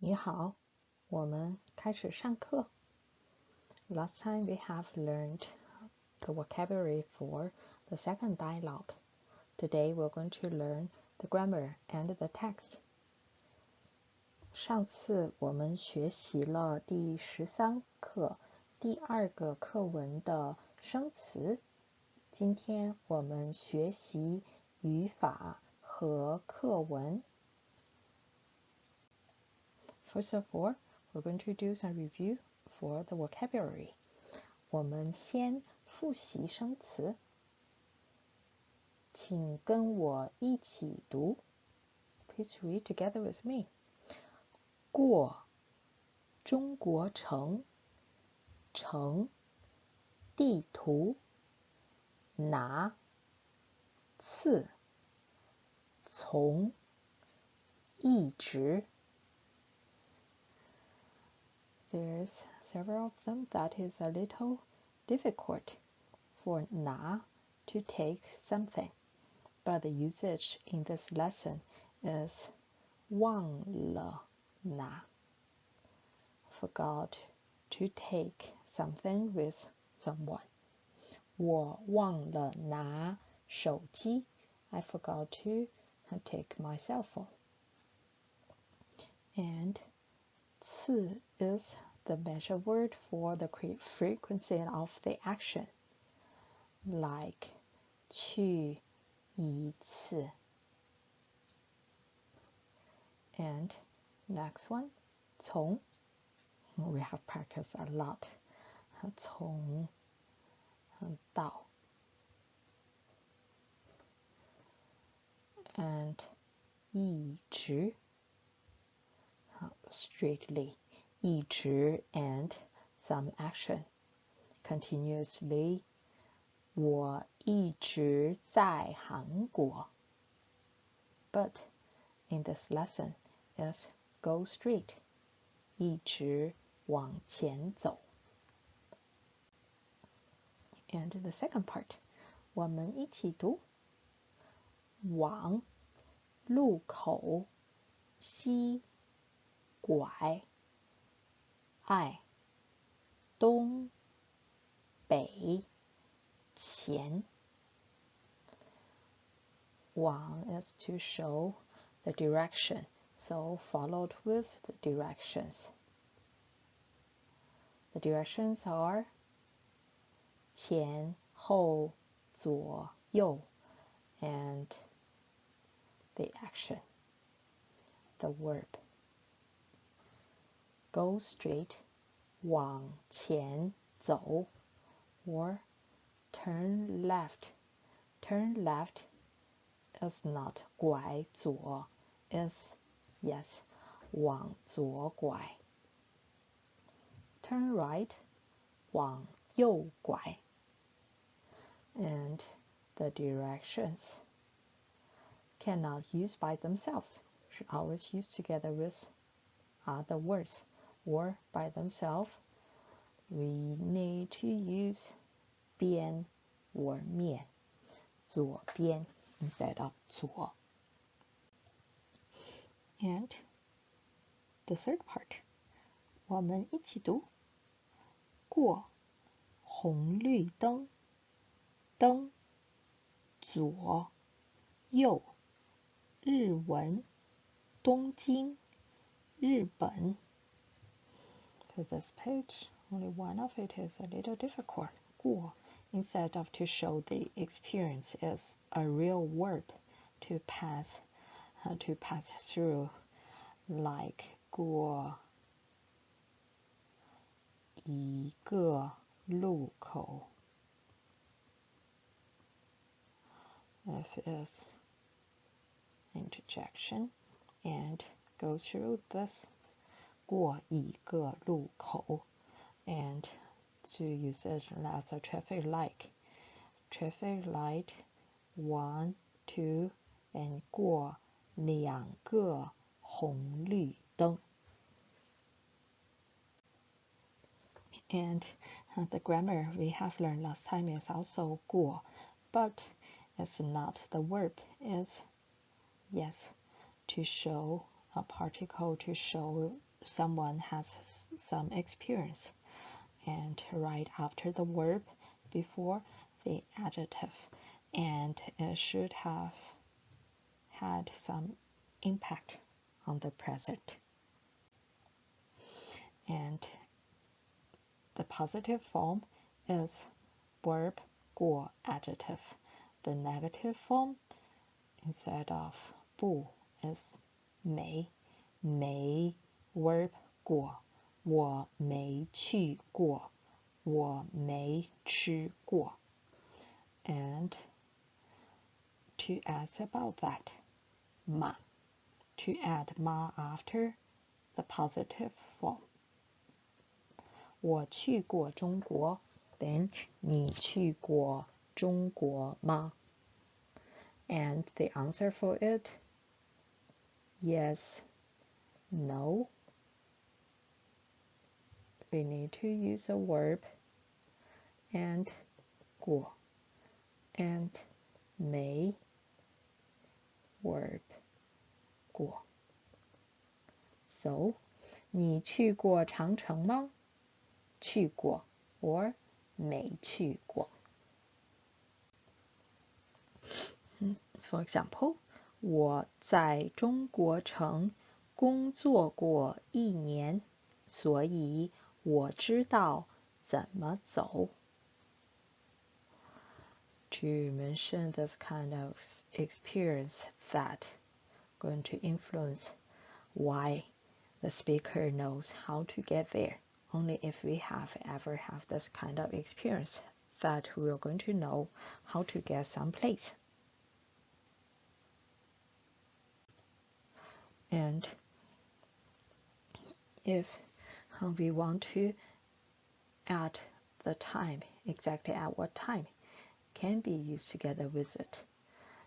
你好，我们开始上课。Last time we have learned the vocabulary for the second dialogue. Today we're going to learn the grammar and the text. 上次我们学习了第13课第2个课文的生词。今天我们学习语法和课文。First of all, we're going to do some review for the vocabulary. 我们先复习生词，请跟我一起读。Please read together with me. 过，中国城，城，地图，拿，次，从，一直。There's several of them that is a little difficult for na to take something, but the usage in this lesson is 忘了拿, forgot to take something with someone. 我忘了拿手机, I forgot to take my cell phone. And 次 is the measure word for the frequency of the action, like 去一次. And next one, 从 we have practiced a lot. 从到 and 一直 straightly, 一直 and some action, continuously, 我一直在韩国. But in this lesson is go straight, 一直往前走. And the second part, 我们一起读。往，路口，西，拐，爱，东，北，前。往 is to show the direction, so followed with the directions. The directions are 前后左右 and the action, the verb. Go straight, 往前走 or turn left. Turn left is not 拐左 is yes 往左拐. Turn right, 往右拐. And the directions cannot use by themselves, should always use together with other words, or by themselves we need to use 边 or 面, 左边 instead of 左. And the third part, 我们一起读。过，红绿灯，灯，左，右，日文，东京，日本。For this page, only one of it is a little difficult. 过 instead of to show the experience is a real verb to pass through, like 过一个路口. If is interjection and go through this 过一个路口 and to use it as a traffic light. Traffic light 1, 2 and 过两个红绿灯. And the grammar we have learned last time is also 过, but it's not the verb, it's yes to show a particle to show someone has some experience, and right after the verb, before the adjective, and it should have had some impact on the present. And the positive form is verb 过 adjective. The negative form instead of 不 is 没 verb 过我没去过我没吃过 And to ask about that, ma, to add ma after the positive form. 我去过中国 then 你去过中国吗 And the answer for it, yes, no. We need to use a verb and 过 and 没 verb 过 So 你去过长城吗去过 or 没去过 For example, 我在中国城工作过1年所以我知道怎么走 To mention this kind of experience that going to influence why the speaker knows how to get there. Only if we have ever have this kind of experience that we are going to know how to get someplace. And if we want to add the time, exactly at what time, can be used together with it.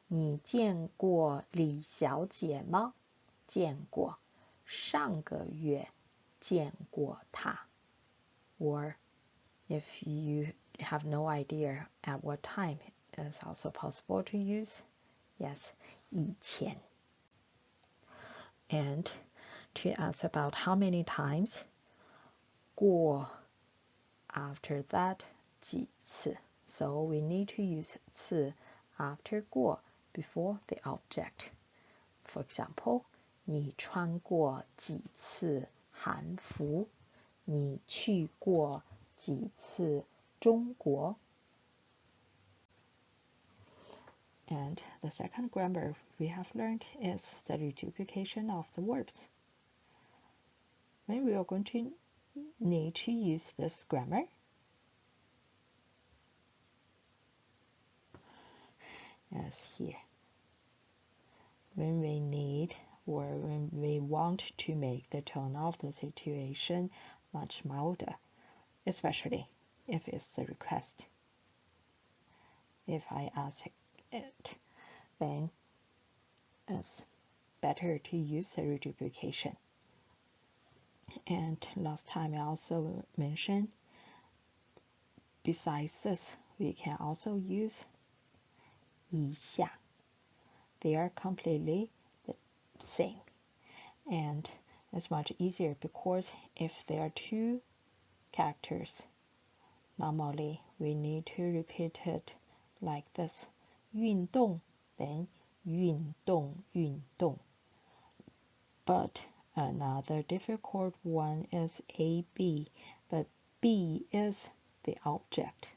你见过李小姐吗？见过。上个月见过她。Or if you have no idea at what time, it's also possible to use, yes, 以前。And to ask about how many times, 过 after that 几次 So we need to use 次 after 过 before the object. For example, 你穿过几次韩服？你去过几次中国？ And the second grammar we have learned is the reduplication of the verbs. When we are going to need to use this grammar, as here, when we need or when we want to make the tone of the situation much milder, especially if it's the request. If I ask it, then it's better to use the reduplication. And last time I also mentioned, besides this, we can also use 以下. They are completely the same. And it's much easier because if there are two characters, normally we need to repeat it like this. 运动, then 运动, 运动. But another difficult one is AB, but B is the object.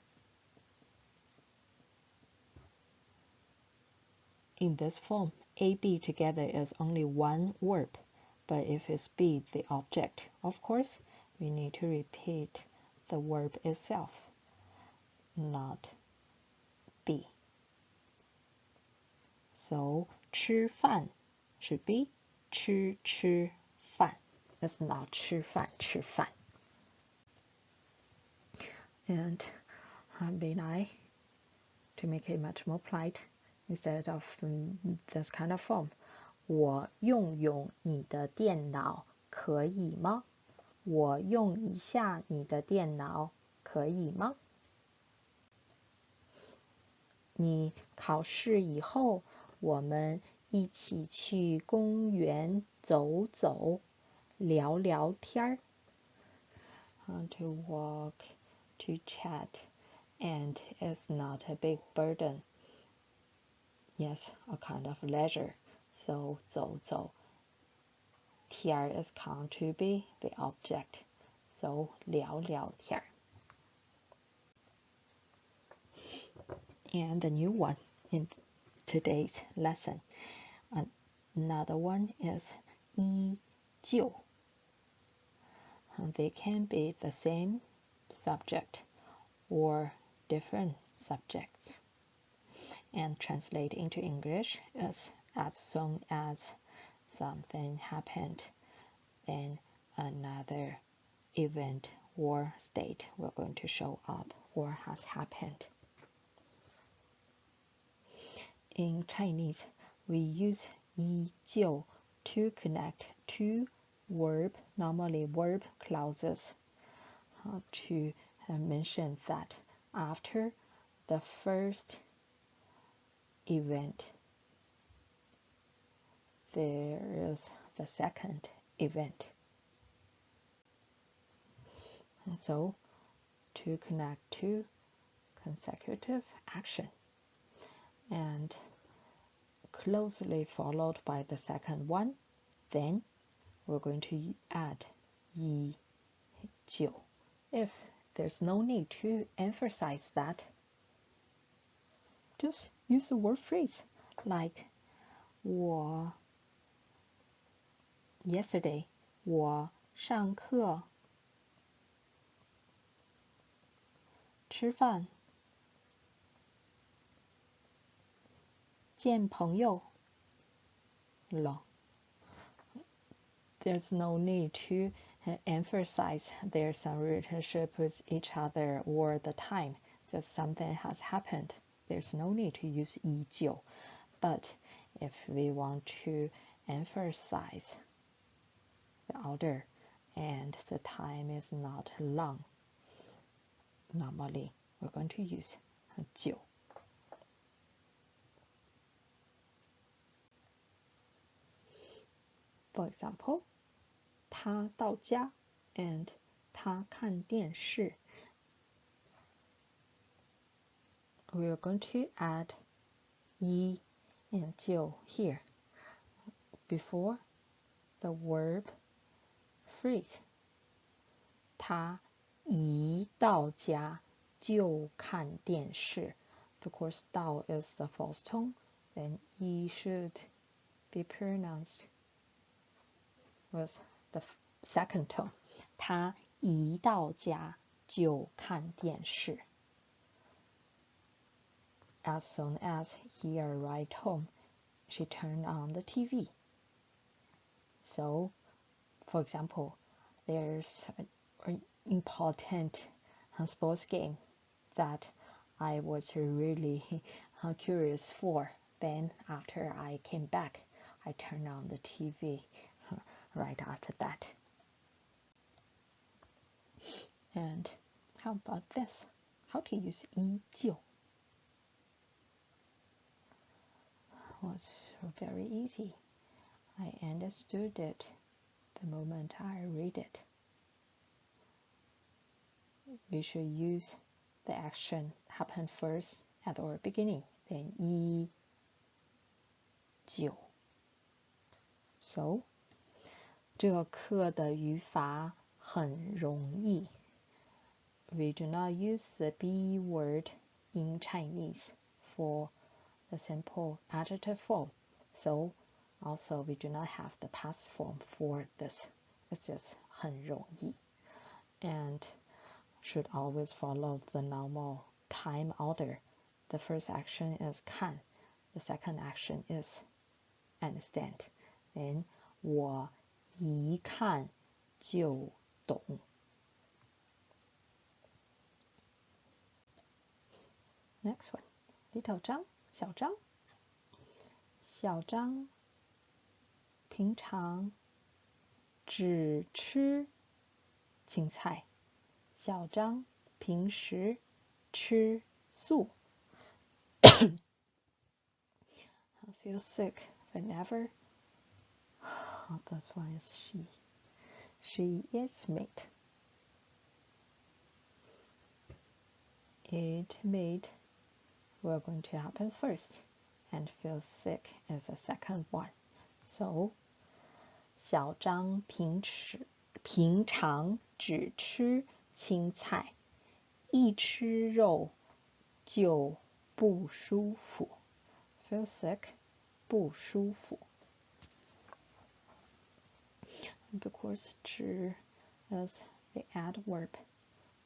In this form, AB together is only one verb, but if it's B, the object, of course, we need to repeat the verb itself, not B. So, 吃饭 should be 吃饭. It's not 吃饭吃饭. And be nice to make it much more polite instead of this kind of form. 我用用你的电脑可以吗？我用一下你的电脑可以吗？你考试以后，我们一起去公园走走。聊聊天儿 to walk, to chat, and it's not a big burden. Yes, a kind of leisure. So 走走 天 is count to be the object. So 聊聊天儿 And the new one in today's lesson. Another one is 依旧. They can be the same subject or different subjects. And translate into English is as soon as something happened, then another event or state will going to show up or has happened. In Chinese, we use 依旧 to connect two normally verb clauses, to mention that after the first event, there is the second event. And so, to connect two consecutive action and closely followed by the second one, then we're going to add 依旧. If there's no need to emphasize that, just use the word phrase like 我 yesterday 我上课吃饭见朋友了 There's no need to emphasize there's some relationship with each other or the time. Just something has happened. There's no need to use 依旧. But if we want to emphasize the order and the time is not long, normally we're going to use 旧. For example, 他到家 and 他看电视. We're going to add 依 and 旧 here before the verb phrase. 他一到家就看电视. Because 到 is the false tone, then 一 should be pronounced with the second tone. 他一到家就看电视. As soon as he arrived home, she turned on the TV. So, for example, there's an important sports game that I was really curious for. Then after I came back, I turned on the TV right after that. And how about this? How to use 依旧? Was very easy. I understood it the moment I read it. We should use the action happen first at the beginning, then 依旧. So, 这课的语法很容易. We do not use the be word in Chinese for the simple adjective form. So, also we do not have the past form for this. It's just 很容易. And should always follow the normal time order. The first action is 看. The second action is understand. Then 我一看就懂. Next one. Little 张, 小张. 小张平常只吃青菜. 小张平时吃素. I feel sick whenever. This one is she. She is made. It made we're going to happen first, and feel sick is the second one. So 小张平常只吃青菜，一吃肉就不舒服。Feel sick, 不舒服。Because 吃 is the adverb,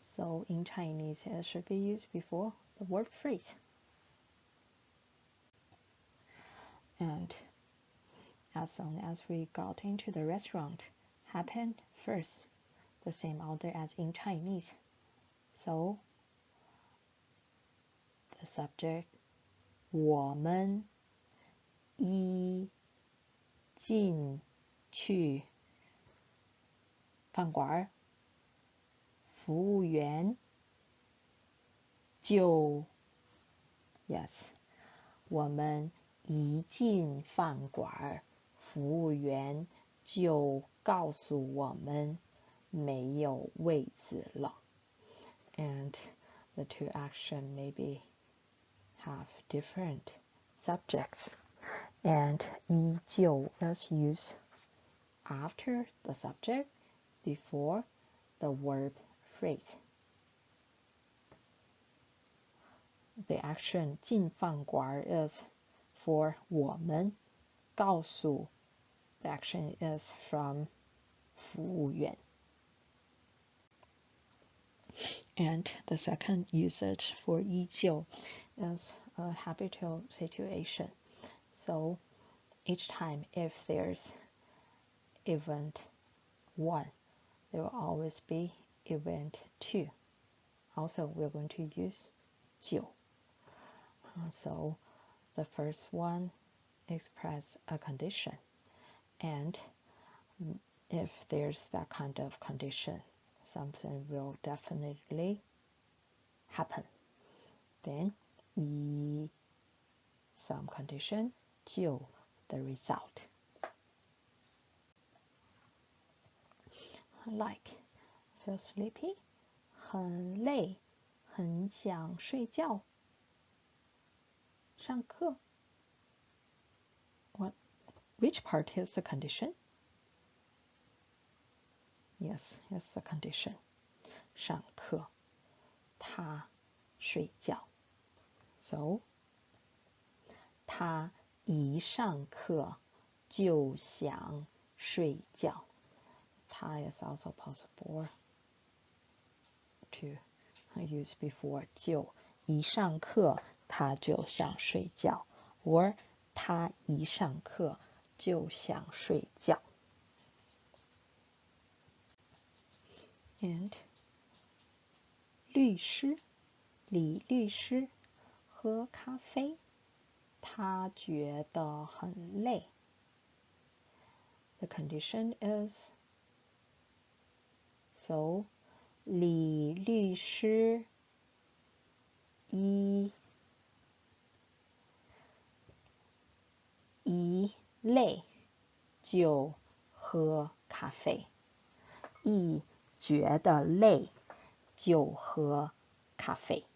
so in Chinese it should be used before the word phrase. And as soon as we got into the restaurant, happened first, the same order as in Chinese. So the subject 我们一进去饭馆，服务员就 yes 我们一进饭馆，服务员就告诉我们没有位子了。And the two action maybe have different subjects. And 依旧 is used after the subject, before the verb phrase. The action 进饭馆 is for 我们，告诉 the action is from 服务员。And the second usage for 依旧 is a habitual situation. So each time if there's event 1, there will always be event 2. Also, we're going to use 就. So the first one express a condition, and if there's that kind of condition, something will definitely happen. Then 依 some condition, 就 the result. Like feel sleepy, 很累，很想睡觉。上课 which part is the condition? Yes, it's the condition. 上课，他睡觉。So 他一上课就想睡觉。他 is also possible to use before 就一上课他就想睡觉 or 他一上课就想睡觉。And 律师李律师喝咖啡，他觉得很累。The condition is so 李律师一累就喝咖啡，一觉得累就喝咖啡。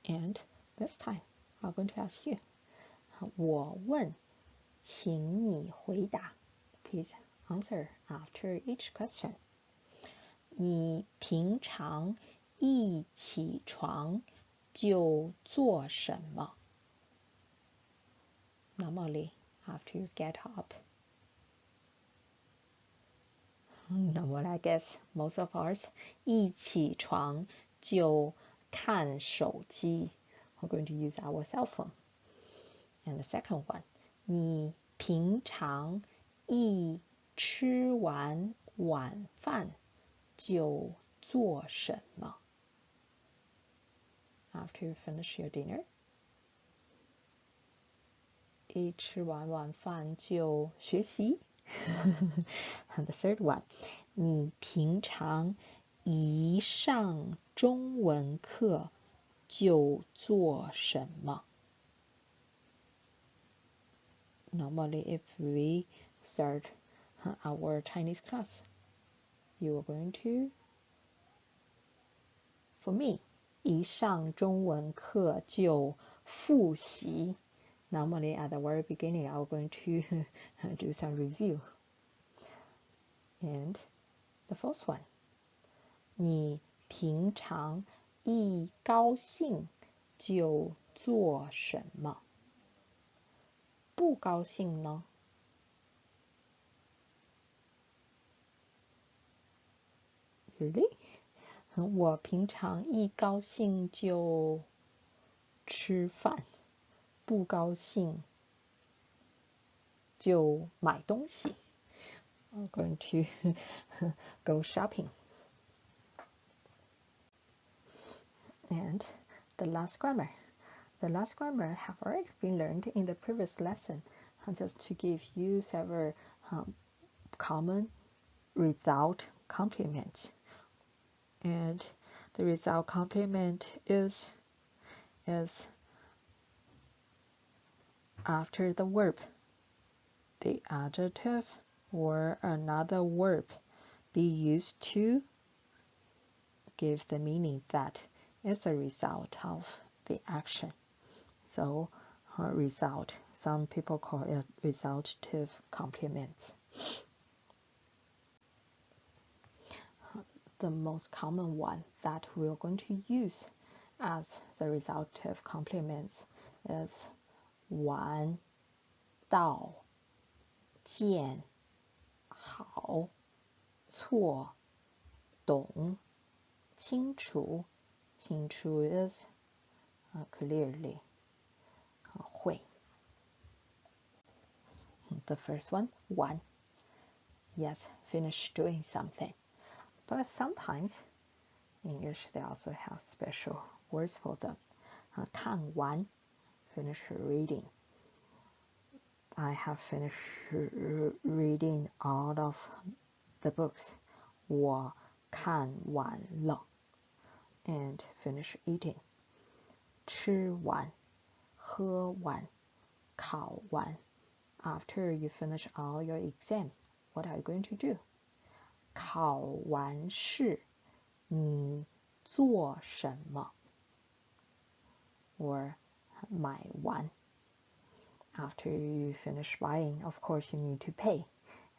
And this time, I'm going to ask you. 我问，请你回答。Please answer after each question. 你平常一起床就做什么？ Normally, after you get up. No, well, I guess most of us 一起床就看手机。We're going to use our cell phone. And the second one, 你平常一吃完晚饭就做什么？ After you finish your dinner, 一吃完晚饭就学习。And the third one, 你平常一上中文课就做什么？ Normally, if we start our Chinese class, you are going to, for me, 一上中文课就复习. Normally at the very beginning, I'm going to do some review. And the first one, 你平常一高兴就做什么？不高兴呢？Really? 我平常一高兴就吃饭，不高兴就买东西。I'm going to go shopping. And the last grammar. The last grammar have already been learned in the previous lesson. Just to give you several common result complements. And the result complement is after the verb, the adjective or another verb be used to give the meaning that is a result of the action. So result, some people call it resultative complements. The most common one that we're going to use as the resultative complements is 玩到见好错懂清楚清楚 is clearly 会 The first one, 玩 Yes, finish doing something. But sometimes English, they also have special words for them. 看完 finish reading. I have finished reading all of the books. 我看完了 and finish eating. 吃完喝完考完 After you finish all your exam, what are you going to do? 考完试你做什么 or 买完 After you finish buying, of course you need to pay.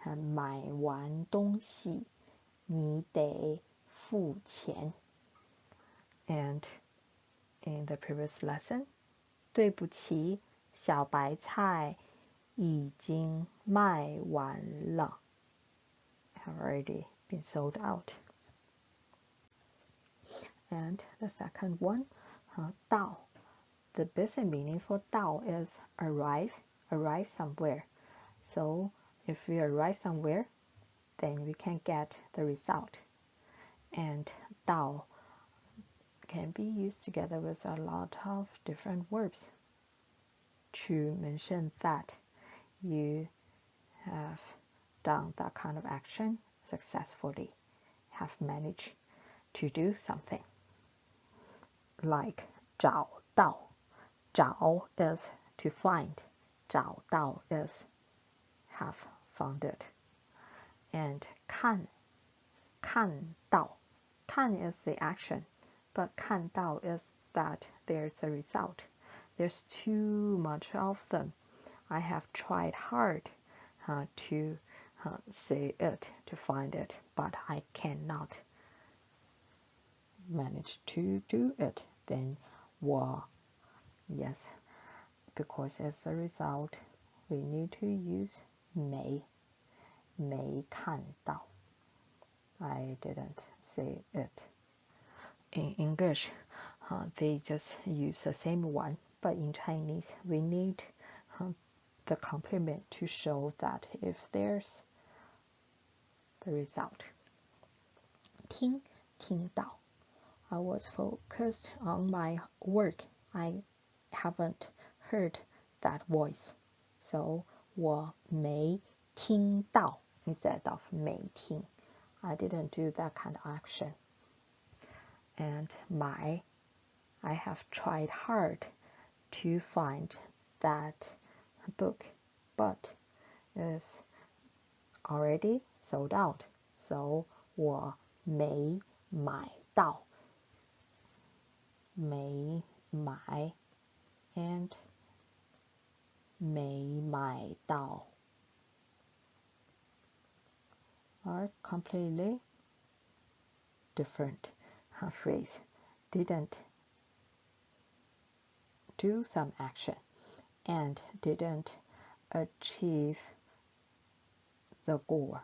买完东西你得付钱 And in the previous lesson, 对不起，小白菜已经卖完了 Have already been sold out. And the second one, 到 The basic meaning for 到 is arrive somewhere. So if we arrive somewhere, then we can get the result. And 到 can be used together with a lot of different verbs to mention that you have done that kind of action successfully, have managed to do something. Like 找到 找 is to find. 找到 is have found it. And 看到 看 is the action, but 看到 is that there's a result. There's too much of them. I have tried hard to say it, to find it, but I cannot manage to do it. Then 我 Yes, because as a result, we need to use 没看到 I didn't say it. In English, they just use the same one, but in Chinese, we need the complement to show that if there's the result. 听到 I was focused on my work. I haven't heard that voice. So 我没听到 instead of 没听 I didn't do that kind of action. And 买 I have tried hard to find that book, but is already sold out. So 我没买到，没买 and 没买到 are completely different phrase. Didn't do some action and didn't achieve the goal.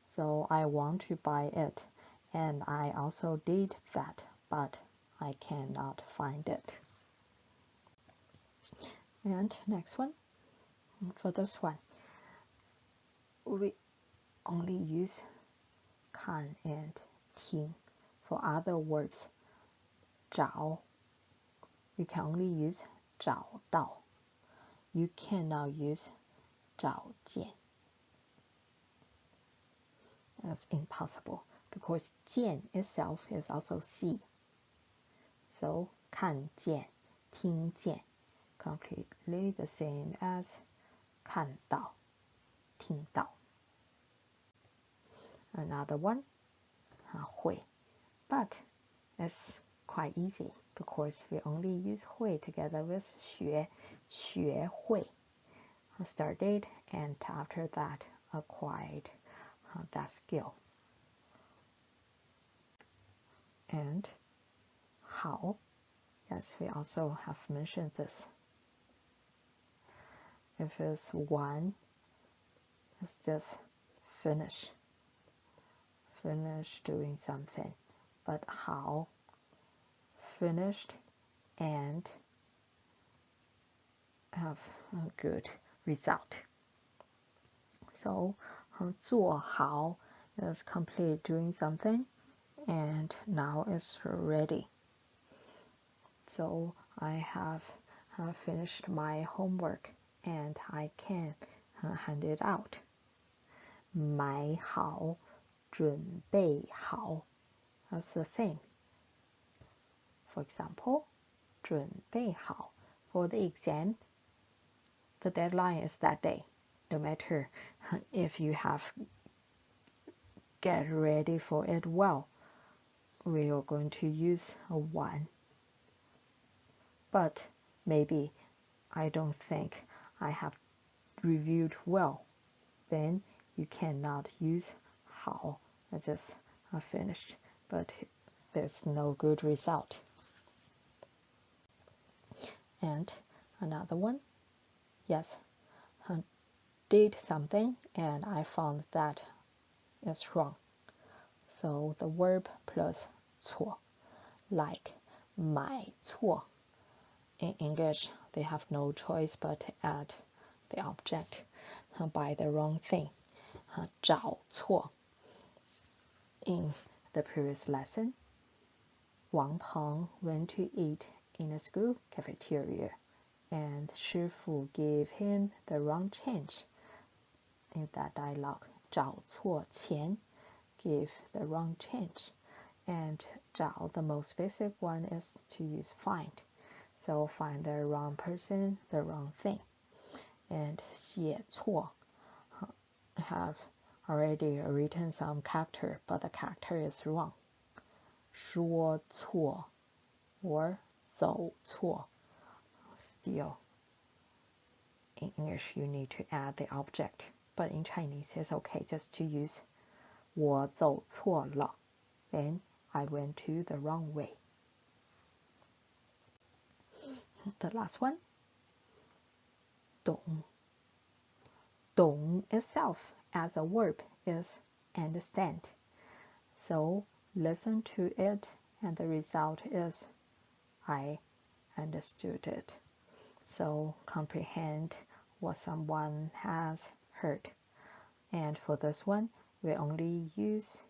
So I want to buy it, and I also did that, but I cannot find it. And next one, for this one, we only use 看 and 听. For other verbs, 找, you can only use 找到. You cannot use 找见. That's impossible because 见 itself is also see. So 看见, 听见, completely the same as 看到, 听到. Another one, 会, but it's quite easy because we only use 会 together with 学, 学会. Started and after that acquired that skill. And 好, yes, we also have mentioned this. If it's one, it's just finish doing something. But 好, finished and have a good result. So 做好 is complete doing something and now it's ready. So I have finished my homework and I can hand it out. 买好, 准备好, that's the same. For example, 准备好. For the exam, the deadline is that day. No matter if you have get ready for it well, we are going to use a 1. But maybe I don't think I have reviewed well. Then you cannot use 好. I just finished, but there's no good result. And another one, yes, did something and I found that it's wrong. So the verb plus 错, like 买错. In English, they have no choice but to add the object by the wrong thing. 找错. In the previous lesson, Wang Peng went to eat in a school cafeteria, and 师傅 gave him the wrong change. In that dialogue, 找错钱, give the wrong change, and 找, the most basic one, is to use find. So find the wrong person, the wrong thing. And 写错, have already written some character, but the character is wrong. 说错 or 走错. Still, in English, you need to add the object, but in Chinese, it's okay just to use 我走错了. Then I went to the wrong way. The last one, 懂. 懂 itself as a verb is understand. So listen to it and the result is I understood it. So comprehend what someone has heard. And for this one, we only use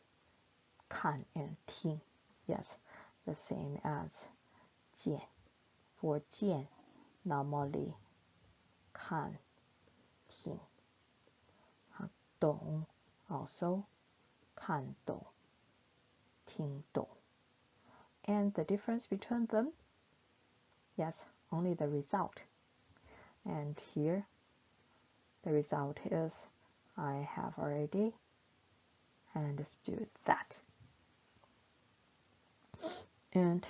看 and 听. Yes, the same as 见. For 见, normally 看 听. 懂 also 看懂 听懂. And the difference between them, yes, only the result. And here the result is I have already understood that. And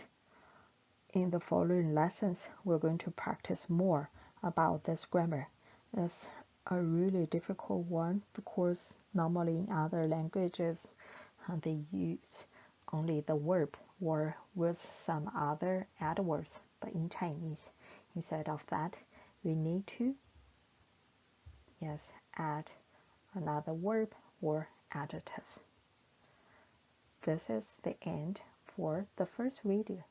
in the following lessons, we're going to practice more about this grammar. It's a really difficult one because normally in other languages, they use only the verb or with some other adverbs. But in Chinese, instead of that, we need to add another verb or adjective. This is the end for the first video.